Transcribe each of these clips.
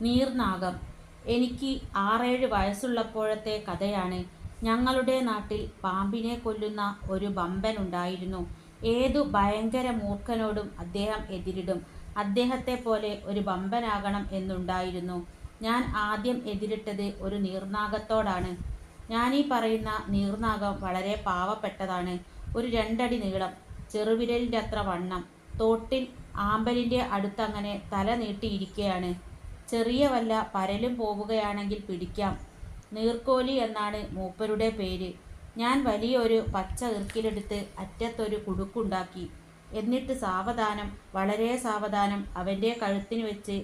നീർനാഗം. എനിക്ക് 6-7 വയസ്സുള്ളപ്പോഴത്തെ കഥയാണ്. ഞങ്ങളുടെ നാട്ടിൽ പാമ്പിനെ കൊല്ലുന്ന ഒരു ബമ്പനുണ്ടായിരുന്നു. ഏതു ഭയങ്കര മൂർഖനോടും അദ്ദേഹം എതിരിടും. അദ്ദേഹത്തെപ്പോലെ ഒരു ബമ്പനാകണം എന്നുണ്ടായിരുന്നു. ഞാൻ ആദ്യം എതിരിട്ടത് ഒരു നീർനാഗത്തോടാണ്. ഞാനീ പറയുന്ന നീർനാഗം വളരെ പാവപ്പെട്ടതാണ്. ഒരു 2 അടി നീളം, ചെറുവിരലിൻ്റെ അത്ര വണ്ണം, തോട്ടിൽ ആമ്പലിൻ്റെ അടുത്തങ്ങനെ തല നീട്ടിയിരിക്കുകയാണ്. ചെറിയ വല്ല പരലും പോവുകയാണെങ്കിൽ പിടിക്കാം. നീർക്കോലി എന്നാണ് മൂപ്പരുടെ പേര്. ഞാൻ വലിയൊരു പച്ച ഇർക്കിലെടുത്ത് അറ്റത്തൊരു കുടുക്കുണ്ടാക്കി. എന്നിട്ട് സാവധാനം, വളരെ സാവധാനം അവൻ്റെ കഴുത്തിന് വെച്ച്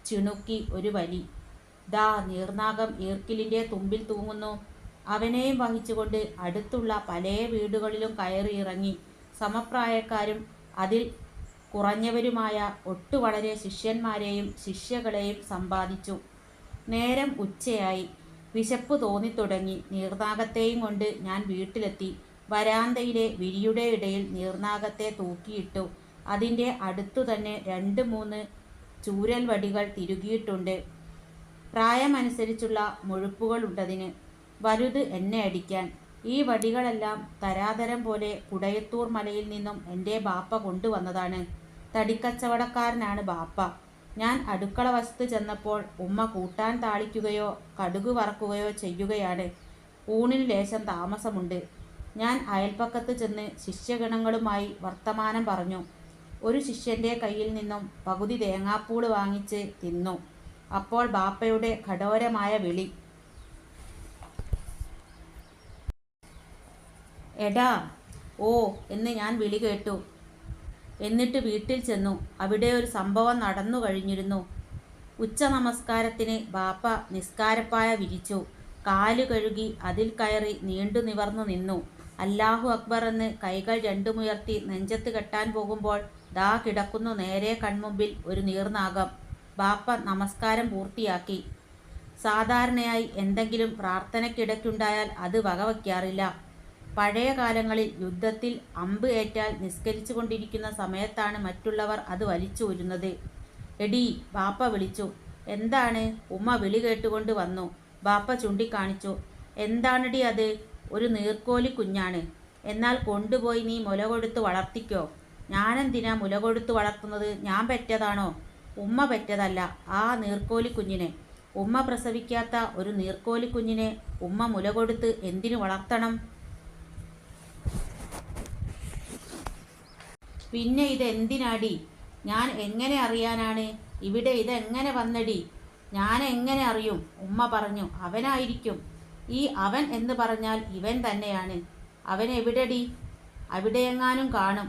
ചിണുക്കി ഒരു വലി. ദാ നീർനാഗം ഈർക്കിലിൻ്റെ തുമ്പിൽ തൂങ്ങുന്നു. അവനെയും വഹിച്ചുകൊണ്ട് അടുത്തുള്ള പല വീടുകളിലും കയറി ഇറങ്ങി. സമപ്രായക്കാരും അതിൽ കുറഞ്ഞവരുമായ ഒട്ടു വളരെ ശിഷ്യന്മാരെയും ശിഷ്യകളെയും സമ്പാദിച്ചു. നേരം ഉച്ചയായി. വിശപ്പ് തോന്നിത്തുടങ്ങി. നീർനാഗത്തെയും കൊണ്ട് ഞാൻ വീട്ടിലെത്തി. വരാന്തയിലെ വിരിയുടെ ഇടയിൽ നീർനാഗത്തെ തൂക്കിയിട്ടു. അതിൻ്റെ അടുത്തു തന്നെ 2-3 ചൂരൽ വടികൾ തിരുകിയിട്ടുണ്ട്. പ്രായമനുസരിച്ചുള്ള മുഴുപ്പുകളുണ്ടതിന്. വലുത് എന്നെ അടിക്കാൻ. ഈ വടികളെല്ലാം തരാതരം പോലെ കുടയത്തൂർ മലയിൽ നിന്നും എൻ്റെ ബാപ്പ കൊണ്ടുവന്നതാണ്. തടിക്കച്ചവടക്കാരനാണ് ബാപ്പ. ഞാൻ അടുക്കള വശത്ത് ചെന്നപ്പോൾ ഉമ്മ കൂട്ടാൻ താളിക്കുകയോ കടുക് വറക്കുകയോ ചെയ്യുകയാണ്. ഊണിന് ലേശം താമസമുണ്ട്. ഞാൻ അയൽപ്പക്കത്ത് ചെന്ന് ശിഷ്യഗണങ്ങളുമായി വർത്തമാനം പറഞ്ഞു. ഒരു ശിഷ്യൻ്റെ കയ്യിൽ നിന്നും പകുതി തേങ്ങാപ്പൂള് വാങ്ങിച്ച് തിന്നു. അപ്പോൾ ബാപ്പയുടെ കഠോരമായ വിളി, എടാ ഓ എന്ന് ഞാൻ വിളി കേട്ടു. എന്നിട്ട് വീട്ടിൽ ചെന്നു. അവിടെ ഒരു സംഭവം നടന്നു കഴിഞ്ഞിരുന്നു. ഉച്ച നമസ്കാരത്തിന് ബാപ്പ നിസ്കാരപ്പായ വിരിച്ചു. കാല് കഴുകി അതിൽ കയറി നീണ്ടു നിവർന്നു നിന്നു. അല്ലാഹു അക്ബർ എന്ന് കൈകൾ രണ്ടുമുയർത്തി നെഞ്ചത്ത് കെട്ടാൻ പോകുമ്പോൾ ദാ കിടക്കുന്നു നേരെ കൺമുമ്പിൽ ഒരു നീർനാഗം. ബാപ്പ നമസ്കാരം പൂർത്തിയാക്കി. സാധാരണയായി എന്തെങ്കിലും പ്രാർത്ഥനയ്ക്കിടയ്ക്കുണ്ടായാൽ അത് വകവയ്ക്കാറില്ല. പഴയ കാലങ്ങളിൽ യുദ്ധത്തിൽ അമ്പ് ഏറ്റാൽ നിസ്കരിച്ചു കൊണ്ടിരിക്കുന്ന സമയത്താണ് മറ്റുള്ളവർ അത് വലിച്ചൂരുന്നത്. എടീ, ബാപ്പ വിളിച്ചു. എന്താണ്? ഉമ്മ വിളി കേട്ടുകൊണ്ട് വന്നു. ബാപ്പ ചൂണ്ടിക്കാണിച്ചു. എന്താണടി അത്? ഒരു നീർക്കോലി കുഞ്ഞാണ്. എന്നാൽ കൊണ്ടുപോയി നീ മുല കൊടുത്ത് വളർത്തിക്കോ. ഞാനെന്തിനാ മുല കൊടുത്ത് വളർത്തുന്നത്? ഞാൻ പെറ്റതാണോ? ഉമ്മ പെറ്റതല്ല, ആ നീർക്കോലി കുഞ്ഞിനെ. ഉമ്മ പ്രസവിക്കാത്ത ഒരു നീർക്കോലി കുഞ്ഞിനെ ഉമ്മ മുല കൊടുത്ത് എന്തിനു വളർത്തണം? പിന്നെ ഇതെന്തിനാടി? ഞാൻ എങ്ങനെ അറിയാനാണ്? ഇവിടെ ഇതെങ്ങനെ വന്നടി? ഞാൻ എങ്ങനെ അറിയും? ഉമ്മ പറഞ്ഞു. അവനായിരിക്കും. ഈ അവൻ എന്ന് പറഞ്ഞാൽ ഇവൻ തന്നെയാണ്. അവൻ എവിടെടി? അവിടെയെങ്ങാനും കാണും.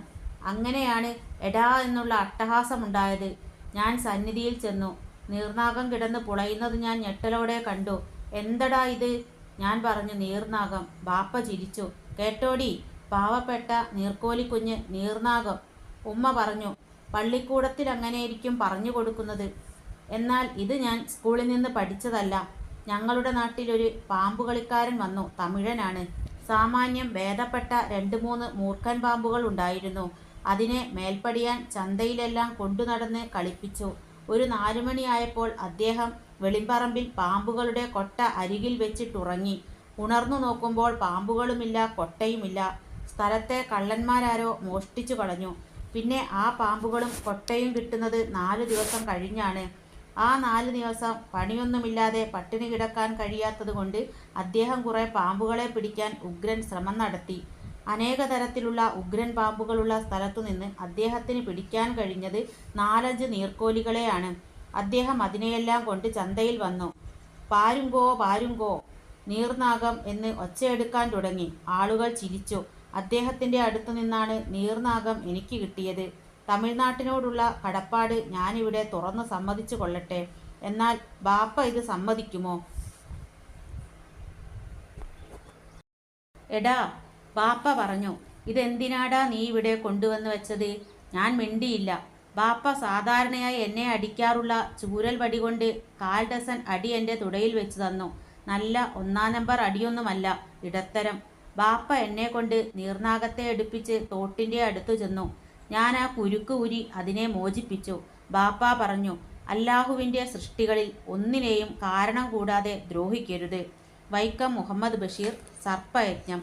അങ്ങനെയാണ് എടാ എന്നുള്ള അട്ടഹാസമുണ്ടായത്. ഞാൻ സന്നിധിയിൽ ചെന്നു. നീർനാഗം കിടന്ന് പുളയുന്നത് ഞാൻ ഞെട്ടലോടെ കണ്ടു. എന്തടാ ഇത്? ഞാൻ പറഞ്ഞു, നീർനാഗം. ബാപ്പ ചിരിച്ചു. കേട്ടോടി, പാവപ്പെട്ട നീർക്കോലിക്കുഞ്ഞ് നീർനാഗം. ഉമ്മ പറഞ്ഞു. പള്ളിക്കൂടത്തിൽ അങ്ങനെയായിരിക്കും പറഞ്ഞു കൊടുക്കുന്നത്. എന്നാൽ ഇത് ഞാൻ സ്കൂളിൽ നിന്ന് പഠിച്ചതല്ല. ഞങ്ങളുടെ നാട്ടിലൊരു പാമ്പുകളിക്കാരൻ വന്നു. തമിഴനാണ്. സാമാന്യം ഭേദപ്പെട്ട 2-3 മൂർഖൻ പാമ്പുകൾ ഉണ്ടായിരുന്നു. അതിനെ മേൽപ്പടിയാൻ ചന്തയിലെല്ലാം കൊണ്ടുനടന്ന് കളിപ്പിച്ചു. ഒരു 4 മണിയായപ്പോൾ അദ്ദേഹം വെളിമ്പറമ്പിൽ പാമ്പുകളുടെ കൊട്ട അരികിൽ വെച്ചിട്ടുറങ്ങി. ഉണർന്നു നോക്കുമ്പോൾ പാമ്പുകളുമില്ല, കൊട്ടയുമില്ല. സ്ഥലത്തെ കള്ളന്മാരാരോ മോഷ്ടിച്ചു കളഞ്ഞു. പിന്നെ ആ പാമ്പുകളും കൊട്ടയും കിട്ടുന്നത് 4 ദിവസം കഴിഞ്ഞാണ്. ആ 4 ദിവസം പണിയൊന്നുമില്ലാതെ പട്ടിണി കിടക്കാൻ കഴിയാത്തതുകൊണ്ട് അദ്ദേഹം കുറേ പാമ്പുകളെ പിടിക്കാൻ ഉഗ്രൻ ശ്രമം നടത്തി. അനേക തരത്തിലുള്ള ഉഗ്രൻ പാമ്പുകളുള്ള സ്ഥലത്തുനിന്ന് അദ്ദേഹത്തിന് പിടിക്കാൻ കഴിഞ്ഞത് 4-5 നീർക്കോലികളെയാണ്. അദ്ദേഹം അതിനെയെല്ലാം കൊണ്ട് ചന്തയിൽ വന്നു. പാരുങ്കോ പാരുങ്കോ, നീർനാഗം എന്ന് ഒച്ചയെടുക്കാൻ തുടങ്ങി. ആളുകൾ ചിരിച്ചു. അദ്ദേഹത്തിൻ്റെ അടുത്തു നിന്നാണ് നീർനാഗം എനിക്ക് കിട്ടിയത്. തമിഴ്നാട്ടിനോടുള്ള കടപ്പാട് ഞാനിവിടെ തുറന്നു സമ്മതിച്ചു കൊള്ളട്ടെ. എന്നാൽ ബാപ്പ ഇത് സമ്മതിക്കുമോ? എടാ, ബാപ്പ പറഞ്ഞു. ഇതെന്തിനാടാ നീ ഇവിടെ കൊണ്ടുവന്ന് വെച്ചത്? ഞാൻ മിണ്ടിയില്ല. ബാപ്പ സാധാരണയായി എന്നെ അടിക്കാറുള്ള ചൂരൽ വടി കൊണ്ട് 1/4 ഡസൻ അടി എൻ്റെ തുടയിൽ വെച്ച് തന്നു. നല്ല 1-ാം നമ്പർ അടിയൊന്നുമല്ല, ഇടത്തരം. ബാപ്പ എന്നെ കൊണ്ട് നീർനാഗത്തെ എടുപ്പിച്ച് തോട്ടിൻ്റെ അടുത്തു ചെന്നു. ഞാൻ ആ കുരുക്ക് ഊരി അതിനെ മോചിപ്പിച്ചു. ബാപ്പ പറഞ്ഞു, അല്ലാഹുവിൻ്റെ സൃഷ്ടികളിൽ ഒന്നിനെയും കാരണം കൂടാതെ ദ്രോഹിക്കരുത്. വൈക്കം മുഹമ്മദ് ബഷീർ. സർപ്പയജ്ഞം.